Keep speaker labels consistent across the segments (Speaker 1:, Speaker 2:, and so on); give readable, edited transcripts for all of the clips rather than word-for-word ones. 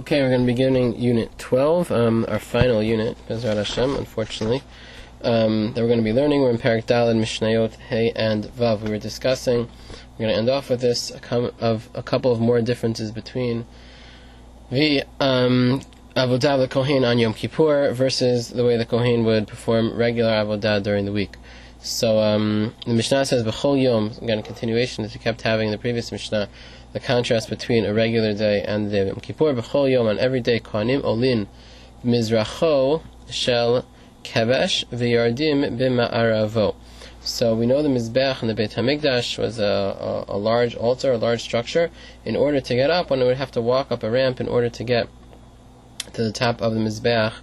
Speaker 1: Okay, we're going to be beginning Unit 12, our final unit, Bezrat Hashem, unfortunately, that we're going to be learning. We're in Parak Daled, Mishnayot, Hey, and Vav. We were discussing, we're going to end off with this, a couple of more differences between the Avodah the Kohen on Yom Kippur versus the way the Kohen would perform regular Avodah during the week. So the Mishnah says, B'chol Yom, again a continuation that we kept having in the previous Mishnah, the contrast between a regular day and the day of Yom Kippur. B'chol Yom, on every day, Kohanim olin mizracho shel kevesh v'yardim b'ma'aravo. So we know the Mizbeach in the Beit HaMikdash was a large altar, a large structure. In order to get up, one would have to walk up a ramp in order to get to the top of the Mizbeach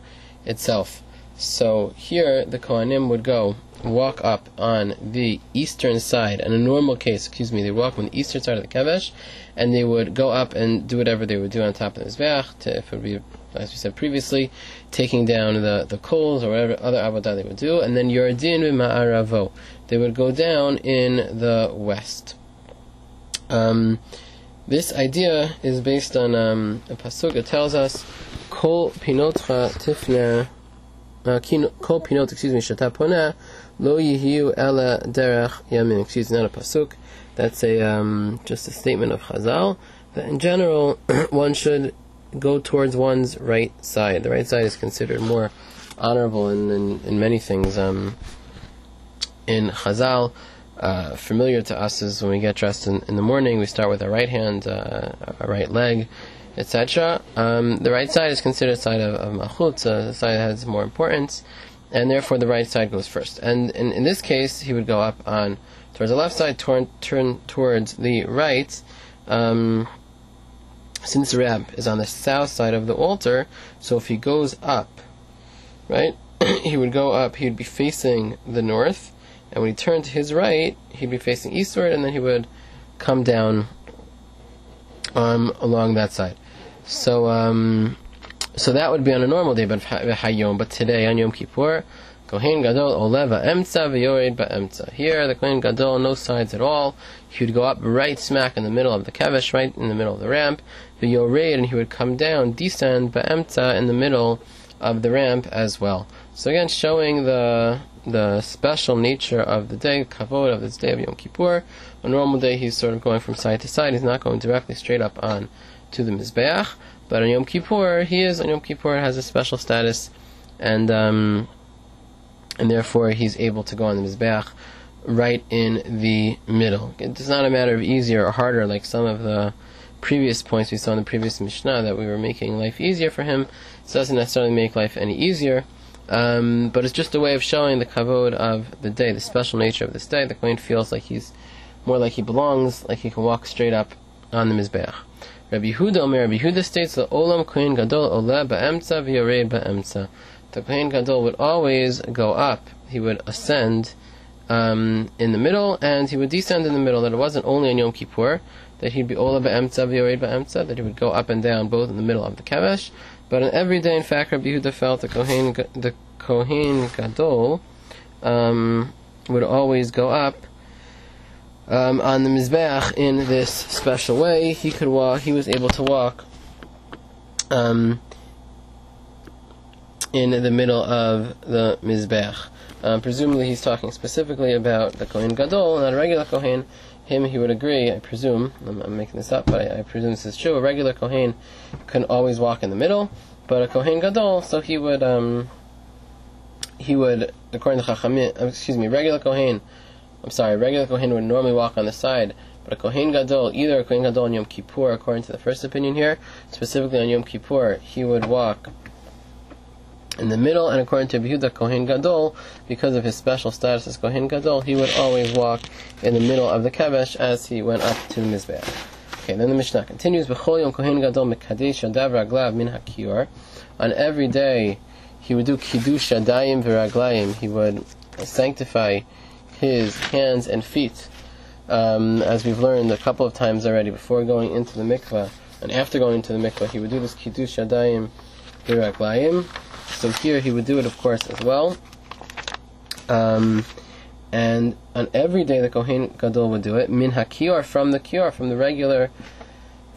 Speaker 1: itself. So here the Kohanim would walk up on the eastern side. In a normal case, they walk on the eastern side of the Kevesh, and they would go up and do whatever they would do on top of the Mizbeach, if it would be, as we said previously, taking down the coals or whatever other avodah they would do, and then Yordin v'ma'aravo, they would go down in the west. This idea is based on a pasuk that tells us, Kol pinotcha tifna, Kol pinot, shata poneh, lo yihiu ela derech yamin. Not a pasuk. That's just a statement of Chazal that in general one should go towards one's right side. The right side is considered more honorable in many things. In Chazal, familiar to us is when we get dressed in the morning, we start with our right hand, our right leg, etc. The right side is considered a side of Malchut, the side that has more importance, and therefore the right side goes first. And in this case, he would go up towards the left side, turn towards the right. Since the ramp is on the south side of the altar, so if he goes up, right, he would go up, he would be facing the north, and when he turned to his right, he'd be facing eastward, and then he would come down along that side. So that would be on a normal day, but today on Yom Kippur, Kohen Gadol oleva emtza v'yored ba'emtza. Here, the Kohen Gadol, no sides at all. He would go up right smack in the middle of the kevesh, right in the middle of the ramp, v'yored, and he would come down, descend ba'emtza, in the middle of the ramp as well. So again, showing the special nature of the day, kavod of this day of Yom Kippur. On a normal day, he's sort of going from side to side. He's not going directly straight up on to the Mizbeach. But on Yom Kippur, has a special status, and therefore he's able to go on the Mizbeach right in the middle. It's not a matter of easier or harder like some of the previous points we saw in the previous Mishnah that we were making life easier for him. It doesn't necessarily make life any easier, but it's just a way of showing the kavod of the day, the special nature of this day. The Kohen feels like he's more like he belongs, like he can walk straight up on the Mizbeach. Rabbi Yehuda states that Olam Kohen Gadol Ola Ba'emtza V'Yored Ba'emtza. The Kohen Gadol would always go up, he would ascend in the middle, and he would descend in the middle. That it wasn't only on Yom Kippur that he'd be Ola Ba'emtza V'Yored Ba'emtza, that he would go up and down both in the middle of the Kevesh, but on every day, in fact, Rabbi Yehuda felt the Kohen Gadol would always go up on the Mizbeach in this special way. He was able to walk in the middle of the Mizbeach. Presumably he's talking specifically about the Kohen Gadol, not a regular Kohen. Him, he would agree, I presume, I'm making this up, but I presume this is true. A regular Kohen can always walk in the middle, but a Kohen Gadol, so he would, according to Chachamim, regular Kohen would normally walk on the side, but a Kohen Gadol, either a Kohen Gadol on Yom Kippur, according to the first opinion here, specifically on Yom Kippur, he would walk in the middle, and according to Yehuda, Kohen Gadol, because of his special status as Kohen Gadol, he would always walk in the middle of the Kevesh as he went up to the Mizbeach. Okay, then the Mishnah continues, B'chol Yom Kohen Gadol mekadesh yadav raglav min hakior. On every day, he would do kiddush yadayim v'raglayim. He would sanctify his hands and feet, as we've learned a couple of times already, before going into the mikveh and after going into the mikveh, he would do this kiddush yadayim v'raglayim. So here he would do it, of course, as well. And on every day the Kohen Gadol would do it, min hakior, from the regular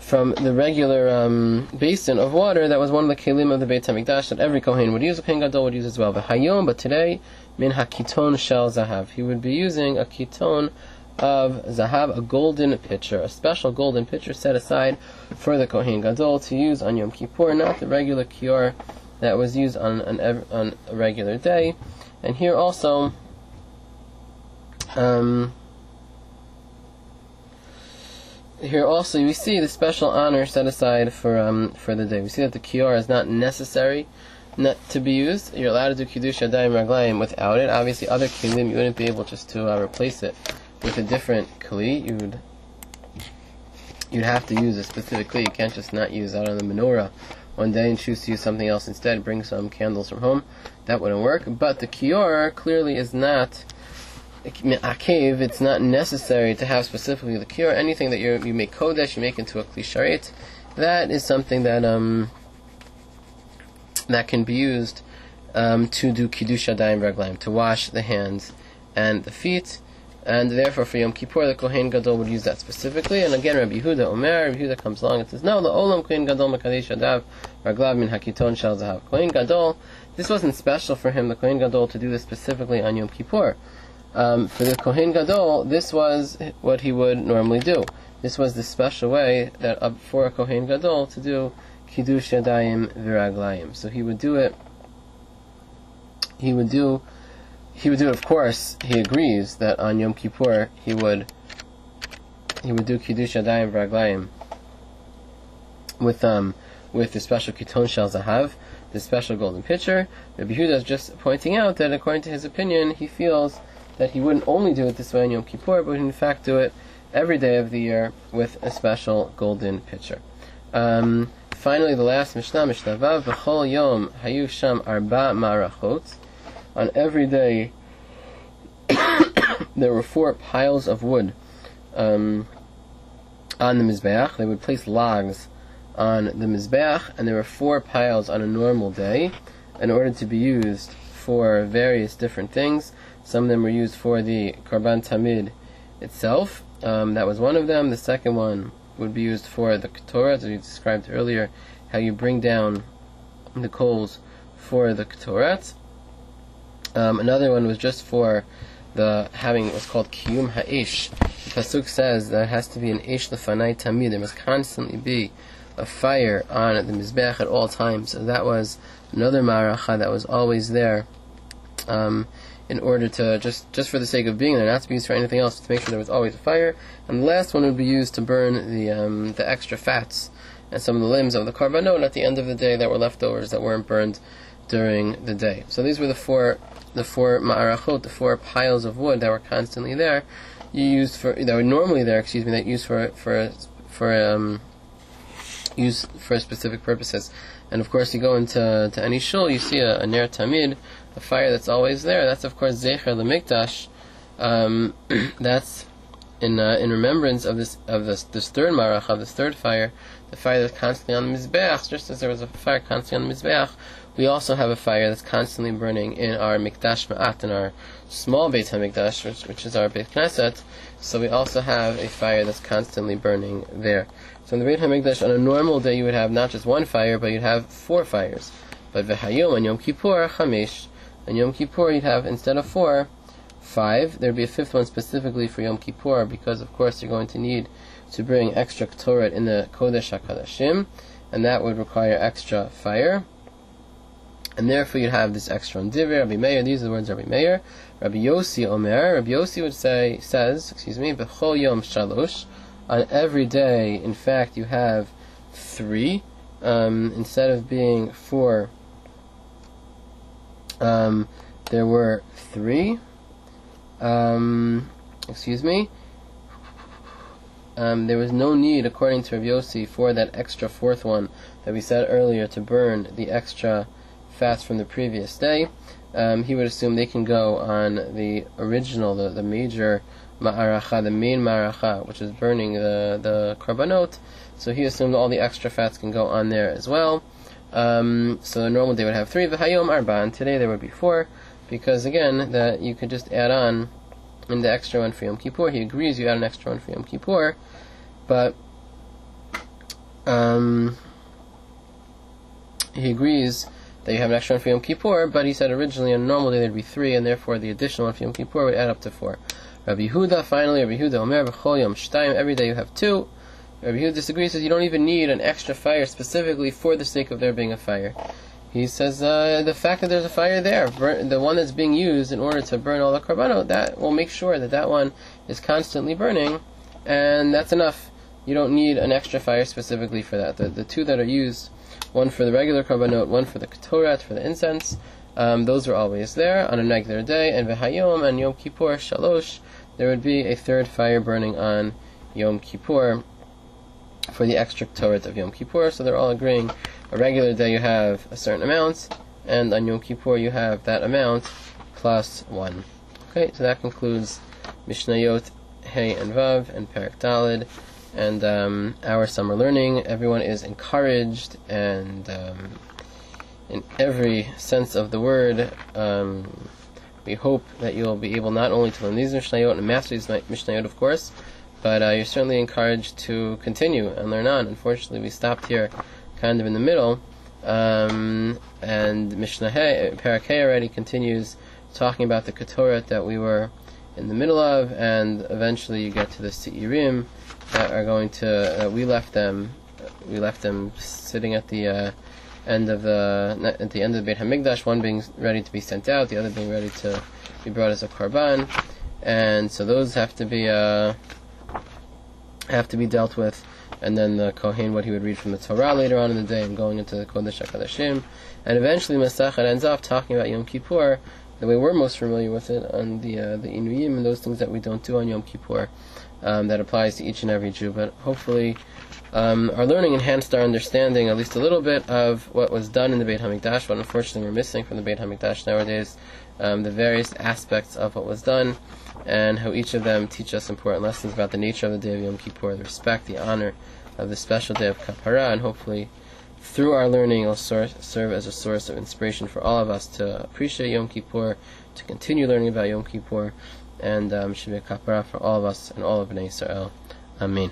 Speaker 1: from the regular basin of water that was one of the kelim of the Beit HaMikdash that every Kohen would use. A Kohen Gadol would use as well. But today, min hakiton shel zahav. He would be using a kiton of zahav, a golden pitcher, a special golden pitcher set aside for the Kohen Gadol to use on Yom Kippur, not the regular kior that was used on a regular day. And here also, we see the special honor set aside for the day. We see that the kior is not necessary not to be used. You're allowed to do kiddush yadayim raglayim without it. Obviously, other kelim you wouldn't be able just to replace it with a different kli. You'd have to use a specific kli. You can't just not use out on the menorah one day and choose to use something else instead. Bring some candles from home. That wouldn't work. But the kior clearly is not akev. It's not necessary to have specifically the kior. Anything that you make kodesh, you make into a kli sharet, that is something that that can be used to do kiddush yadayim raglayim, to wash the hands and the feet. And therefore, for Yom Kippur, the Kohen Gadol would use that specifically. And again, Rabbi Yehuda comes along and says, no, the Olam Kohen Gadol Makadesh Adav Raglav Min Hakiton Shal Zahav. Kohen Gadol, this wasn't special for him, the Kohen Gadol, to do this specifically on Yom Kippur. For the Kohen Gadol, this was what he would normally do. This was the special way that for a Kohen Gadol to do Kiddush Yadayim Viraglayim. So he would do it. Of course, he agrees that on Yom Kippur he would do Kiddush Yadayim V'Raglayim with the special Kiton Shel Zahav, the special golden pitcher. Rabbi Yehuda is just pointing out that according to his opinion, he feels that he wouldn't only do it this way on Yom Kippur, but would in fact do it every day of the year with a special golden pitcher. Finally, the last Mishnah, Mishnah Vav, B'chol Yom Hayu Sham Arba Marachot. On every day, there were 4 piles of wood on the Mizbeach. They would place logs on the Mizbeach, and there were 4 piles on a normal day in order to be used for various different things. Some of them were used for the Karban Tamid itself. That was one of them. The second one would be used for the Ketorah, as we described earlier, how you bring down the coals for the Ketorah. Another one was just for having what's called Kiyum Ha'esh. The Pasuk says that it has to be an Eish Lefanai Tamid. There must constantly be a fire on the Mizbech at all times. So that was another Ma'aracha that was always there in order to, just for the sake of being there, not to be used for anything else, to make sure there was always a fire. And the last one would be used to burn the extra fats and some of the limbs of the Karbanot at the end of the day that were leftovers that weren't burned during the day. So these were the four ma'arachot, the 4 piles of wood that were constantly there. That were normally there. That used for specific purposes. And of course, you go into any shul, you see a ner tamid, a fire that's always there. That's of course zecher lemikdash. That's in remembrance of this third ma'aracha, this third fire, the fire that's constantly on the mizbeach. Just as there was a fire constantly on the mizbeach, we also have a fire that's constantly burning in our mikdash ma'at, in our small Beit HaMikdash, which is our Beit Knesset. So we also have a fire that's constantly burning there. So in the Beit HaMikdash, on a normal day, you would have not just 1 fire, but you'd have 4 fires. But v'hayom, on Yom Kippur, chamesh. On Yom Kippur, you'd have, instead of 4, 5. There'd be a 5th one specifically for Yom Kippur, because of course you're going to need to bring extra Ketoret in the Kodesh HaKadashim, and that would require extra fire. And therefore you'd have this extra on Divrei Rabbi Meir. These are the words of Rabbi Meir. Rabbi Yossi Omer. Rabbi Yossi says, B'chol Yom Shalosh. On every day, in fact, you have 3. Instead of being 4, there were 3. There was no need, according to Rabbi Yossi, for that extra 4th one that we said earlier to burn the extra fats from the previous day. He would assume they can go on the original, the major ma'aracha, the main ma'aracha, which is burning the karbanot. So he assumed all the extra fats can go on there as well. So the normal day would have 3. V'hayom arba, and today there would be 4, because again, that you could just add on in the extra one for Yom Kippur. He agrees you add an extra one for Yom Kippur, but he agrees that you have an extra one for Yom Kippur, but he said originally on a normal day there'd be 3, and therefore the additional one for Yom Kippur would add up to 4. Rabbi Yehuda, finally, Rabbi Yehuda Omer B'chol Yom Shtayim, every day you have 2. Rabbi Yehuda disagrees, says you don't even need an extra fire specifically for the sake of there being a fire. He says the fact that there's a fire there, the one that's being used in order to burn all the korbanot, that will make sure that that one is constantly burning, and that's enough. You don't need an extra fire specifically for that. The 2 that are used, one for the regular korbanot, one for the ketoret, for the incense, those are always there on a regular day. And v'hayom and Yom Kippur shalosh, there would be a 3rd fire burning on Yom Kippur for the extra ketoret of Yom Kippur. So they're all agreeing. A regular day you have a certain amount, and on Yom Kippur you have that amount plus 1. Okay, so that concludes Mishnayot Hey and Vav and Perek Daled, and our summer learning. Everyone is encouraged, and in every sense of the word, we hope that you'll be able not only to learn these Mishnayot and master these Mishnayot, of course, but you're certainly encouraged to continue and learn on. Unfortunately, we stopped here kind of in the middle, and Mishnah Hey, Perek Hey already continues talking about the Ketoret that we were in the middle of, and eventually you get to the Seirim that are going to, we left them sitting at the end of the Beit HaMikdash, one being ready to be sent out, the other being ready to be brought as a korban, and so those have to be dealt with. And then the Kohen, what he would read from the Torah later on in the day, and going into the Kodesh HaKodashim. And eventually Masachet ends up talking about Yom Kippur, the way we're most familiar with it, on the Inuyim and those things that we don't do on Yom Kippur, that applies to each and every Jew. But hopefully our learning enhanced our understanding at least a little bit of what was done in the Beit HaMikdash, what unfortunately we're missing from the Beit HaMikdash nowadays, the various aspects of what was done, and how each of them teach us important lessons about the nature of the day of Yom Kippur, the respect, the honor of the special day of Kapara, and hopefully through our learning it will serve as a source of inspiration for all of us to appreciate Yom Kippur, to continue learning about Yom Kippur, and should be a Kapara for all of us and all of Bnei Yisrael. Amen.